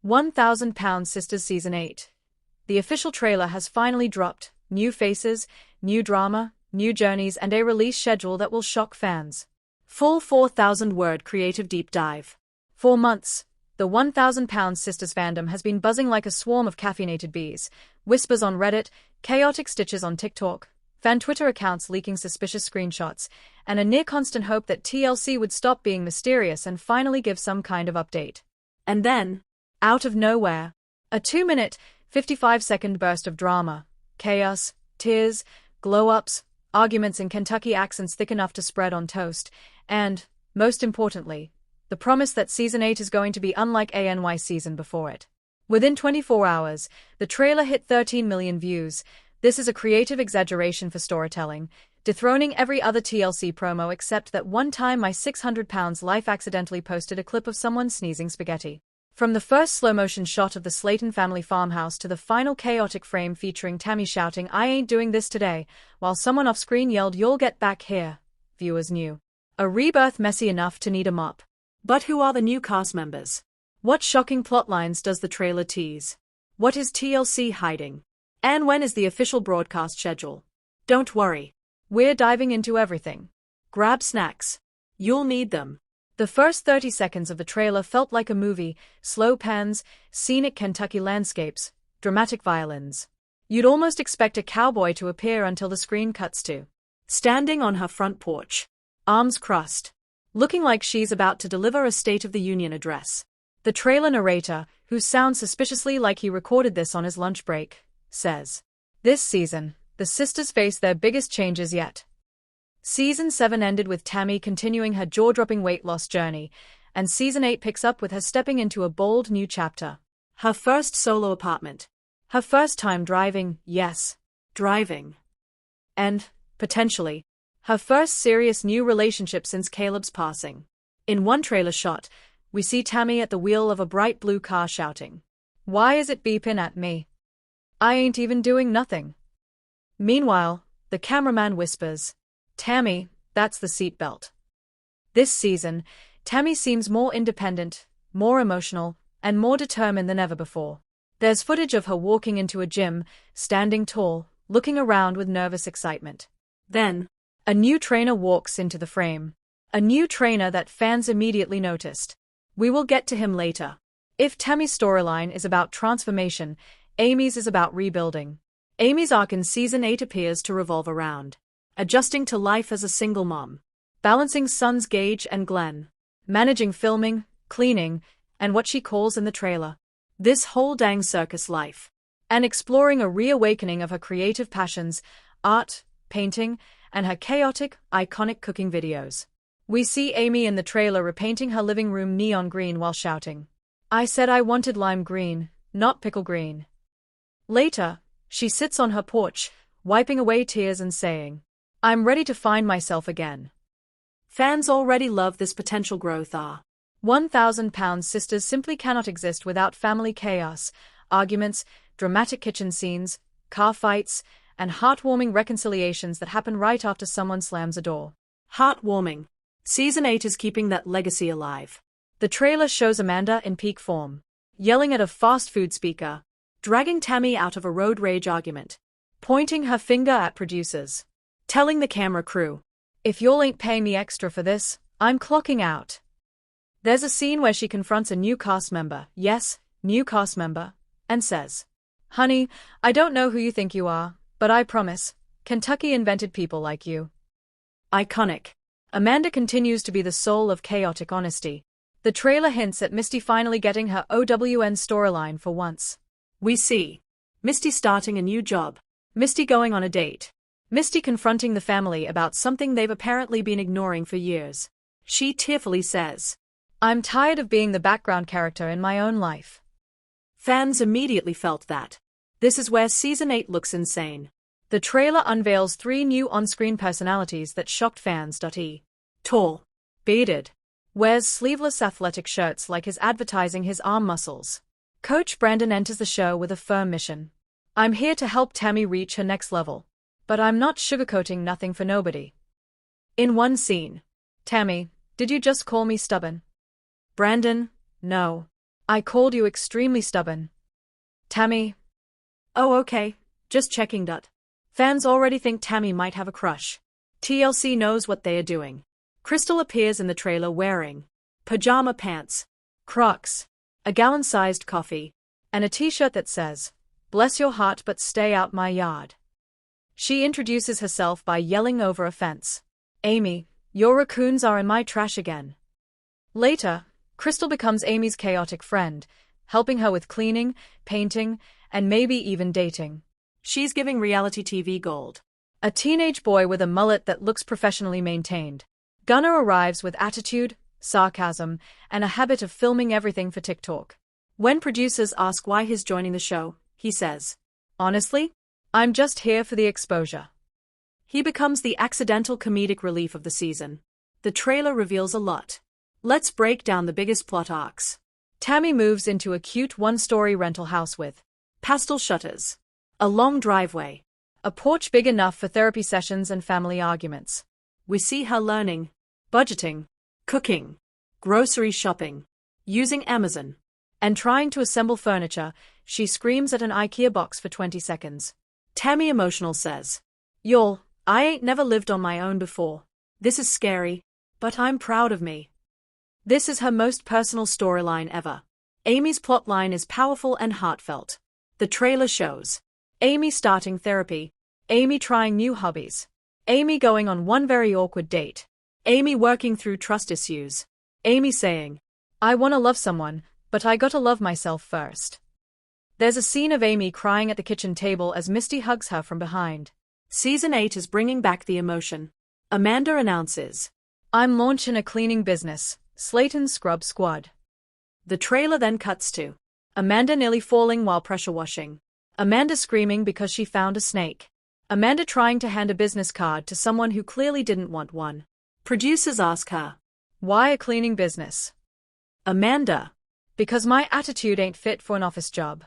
£1,000 Sisters Season 8. The official trailer has finally dropped. New faces, new drama, new journeys, and a release schedule that will shock fans. Full 4,000-word creative deep dive. For months, the £1,000 Sisters fandom has been buzzing like a swarm of caffeinated bees. Whispers on Reddit, chaotic stitches on TikTok, fan Twitter accounts leaking suspicious screenshots, and a near-constant hope that TLC would stop being mysterious and finally give some kind of update. And then, out of nowhere, a 2-minute, 55-second burst of drama, chaos, tears, glow-ups, arguments in Kentucky accents thick enough to spread on toast, and, most importantly, the promise that Season 8 is going to be unlike any season before it. Within 24 hours, the trailer hit 13 million views. This is a creative exaggeration for storytelling, dethroning every other TLC promo except that one time my 600-pound life accidentally posted a clip of someone sneezing spaghetti. From the first slow-motion shot of the Slayton family farmhouse to the final chaotic frame featuring Tammy shouting, "I ain't doing this today," while someone off-screen yelled, "You'll get back here," viewers knew. A rebirth messy enough to need a mop. But who are the new cast members? What shocking plotlines does the trailer tease? What is TLC hiding? And when is the official broadcast schedule? Don't worry. We're diving into everything. Grab snacks. You'll need them. The first 30 seconds of the trailer felt like a movie: slow pans, scenic Kentucky landscapes, dramatic violins. You'd almost expect a cowboy to appear until the screen cuts to standing on her front porch, arms crossed, looking like she's about to deliver a State of the Union address. The trailer narrator, who sounds suspiciously like he recorded this on his lunch break, says, "This season, the sisters face their biggest changes yet." Season 7 ended with Tammy continuing her jaw-dropping weight loss journey, and Season 8 picks up with her stepping into a bold new chapter. Her first solo apartment. Her first time driving, yes, driving. And, potentially, her first serious new relationship since Caleb's passing. In one trailer shot, we see Tammy at the wheel of a bright blue car shouting, "Why is it beeping at me? I ain't even doing nothing." Meanwhile, the cameraman whispers, "Tammy, that's the seatbelt." This season, Tammy seems more independent, more emotional, and more determined than ever before. There's footage of her walking into a gym, standing tall, looking around with nervous excitement. Then, a new trainer walks into the frame. A new trainer that fans immediately noticed. We will get to him later. If Tammy's storyline is about transformation, Amy's is about rebuilding. Amy's arc in Season 8 appears to revolve around adjusting to life as a single mom, balancing sons Gage and Glenn, managing filming, cleaning, and what she calls in the trailer, this whole dang circus life, and exploring a reawakening of her creative passions, art, painting, and her chaotic, iconic cooking videos. We see Amy in the trailer repainting her living room neon green while shouting, "I said I wanted lime green, not pickle green." Later, she sits on her porch, wiping away tears and saying, "I'm ready to find myself again." Fans already love this potential growth. £1,000 Sisters simply cannot exist without family chaos, arguments, dramatic kitchen scenes, car fights, and heartwarming reconciliations that happen right after someone slams a door. Heartwarming. Season 8 is keeping that legacy alive. The trailer shows Amanda in peak form, yelling at a fast food speaker, dragging Tammy out of a road rage argument, pointing her finger at producers, telling the camera crew, "If y'all ain't paying me extra for this, I'm clocking out." There's a scene where she confronts a new cast member, yes, new cast member, and says, "Honey, I don't know who you think you are, but I promise, Kentucky invented people like you." Iconic. Amanda continues to be the soul of chaotic honesty. The trailer hints at Misty finally getting her OWN storyline for once. We see Misty starting a new job, Misty going on a date, Misty confronting the family about something they've apparently been ignoring for years. She tearfully says, "I'm tired of being the background character in my own life." Fans immediately felt that. This is where Season 8 looks insane. The trailer unveils 3 new on-screen personalities that shocked fans. Tall, bearded, wears sleeveless athletic shirts like he's advertising his arm muscles. Coach Brandon enters the show with a firm mission. "I'm here to help Tammy reach her next level. But I'm not sugarcoating nothing for nobody." In one scene, "Tammy, did you just call me stubborn?" Brandon, "No. I called you extremely stubborn. Tammy. Oh, okay. Just checking that. Fans already think Tammy might have a crush. TLC knows what they are doing. Crystal appears in the trailer wearing pajama pants, Crocs, a gallon-sized coffee, and a t-shirt that says, "Bless your heart but stay out my yard." She introduces herself by yelling over a fence, "Amy, your raccoons are in my trash again." Later, Crystal becomes Amy's chaotic friend, helping her with cleaning, painting, and maybe even dating. She's giving reality TV gold. A teenage boy with a mullet that looks professionally maintained. Gunnar arrives with attitude, sarcasm, and a habit of filming everything for TikTok. When producers ask why he's joining the show, he says, "Honestly, I'm just here for the exposure." He becomes the accidental comedic relief of the season. The trailer reveals a lot. Let's break down the biggest plot arcs. Tammy moves into a cute one-story rental house with pastel shutters, a long driveway, a porch big enough for therapy sessions and family arguments. We see her learning, budgeting, cooking, grocery shopping, using Amazon, and trying to assemble furniture. She screams at an IKEA box for 20 seconds. Tammy emotional says, "Y'all, I ain't never lived on my own before. This is scary, but I'm proud of me." This is her most personal storyline ever. Amy's plotline is powerful and heartfelt. The trailer shows Amy starting therapy, Amy trying new hobbies, Amy going on one very awkward date, Amy working through trust issues, Amy saying, "I wanna love someone, but I gotta love myself first." There's a scene of Amy crying at the kitchen table as Misty hugs her from behind. Season 8 is bringing back the emotion. Amanda announces, "I'm launching a cleaning business, Slayton's Scrub Squad." The trailer then cuts to Amanda nearly falling while pressure washing, Amanda screaming because she found a snake, Amanda trying to hand a business card to someone who clearly didn't want one. Producers ask her, "Why a cleaning business?" Amanda, "Because my attitude ain't fit for an office job."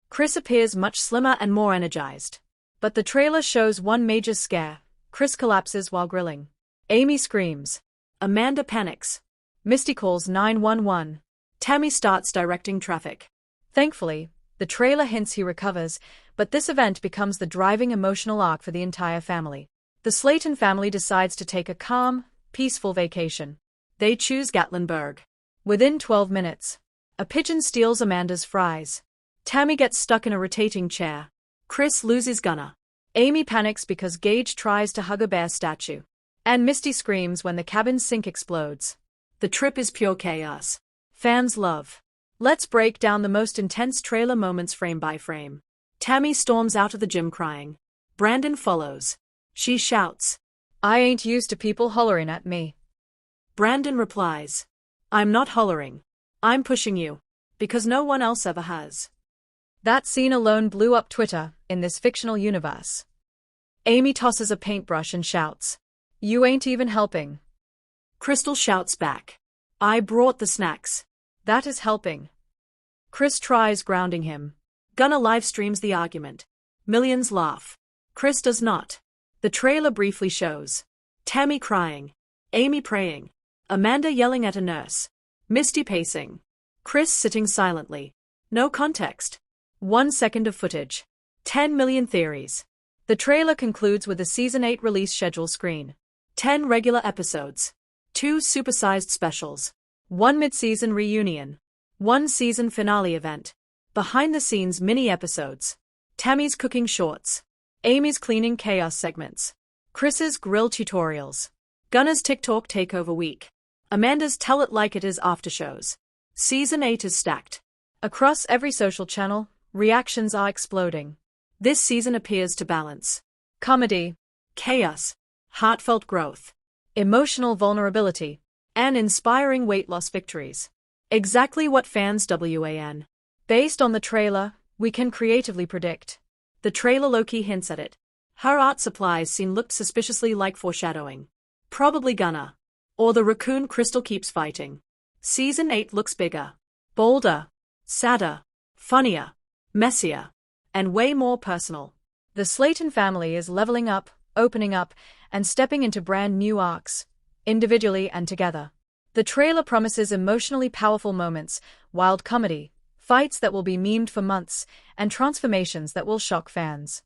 Chris appears much slimmer and more energized. But the trailer shows one major scare. Chris collapses while grilling. Amy screams. Amanda panics. Misty calls 911. Tammy starts directing traffic. Thankfully, the trailer hints he recovers, but this event becomes the driving emotional arc for the entire family. The Slayton family decides to take a calm, peaceful vacation. They choose Gatlinburg. Within 12 minutes, a pigeon steals Amanda's fries. Tammy gets stuck in a rotating chair. Chris loses Gunnar. Amy panics because Gage tries to hug a bear statue. And Misty screams when the cabin sink explodes. The trip is pure chaos. Fans love. Let's break down the most intense trailer moments frame by frame. Tammy storms out of the gym crying. Brandon follows. She shouts, "I ain't used to people hollering at me." Brandon replies, "I'm not hollering. I'm pushing you. Because no one else ever has." That scene alone blew up Twitter in this fictional universe. Amy tosses a paintbrush and shouts, "You ain't even helping." Crystal shouts back, "I brought the snacks." That is helping. Chris tries grounding him. Gunnar live streams the argument. Millions laugh. Chris does not. The trailer briefly shows Tammy crying, Amy praying, Amanda yelling at a nurse, Misty pacing, Chris sitting silently. No context. 1 second of footage. 10 million theories. The trailer concludes with the Season 8 release schedule screen. 10 regular episodes. 2 supersized specials. 1 mid-season reunion. 1 season finale event. Behind-the-scenes mini-episodes. Tammy's cooking shorts. Amy's cleaning chaos segments. Chris's grill tutorials. Gunnar's TikTok takeover week. Amanda's Tell It Like It Is aftershows. Season 8 is stacked. Across every social channel, reactions are exploding. This season appears to balance comedy, chaos, heartfelt growth, emotional vulnerability, and inspiring weight loss victories. Exactly what fans want. Based on the trailer, we can creatively predict. The trailer low-key hints at it. Her art supplies scene looked suspiciously like foreshadowing. Probably Gunnar. Or the raccoon Crystal keeps fighting. Season 8 looks bigger, bolder, sadder, funnier, messier, and way more personal. The Slayton family is leveling up, opening up, and stepping into brand new arcs, individually and together. The trailer promises emotionally powerful moments, wild comedy, fights that will be memed for months, and transformations that will shock fans.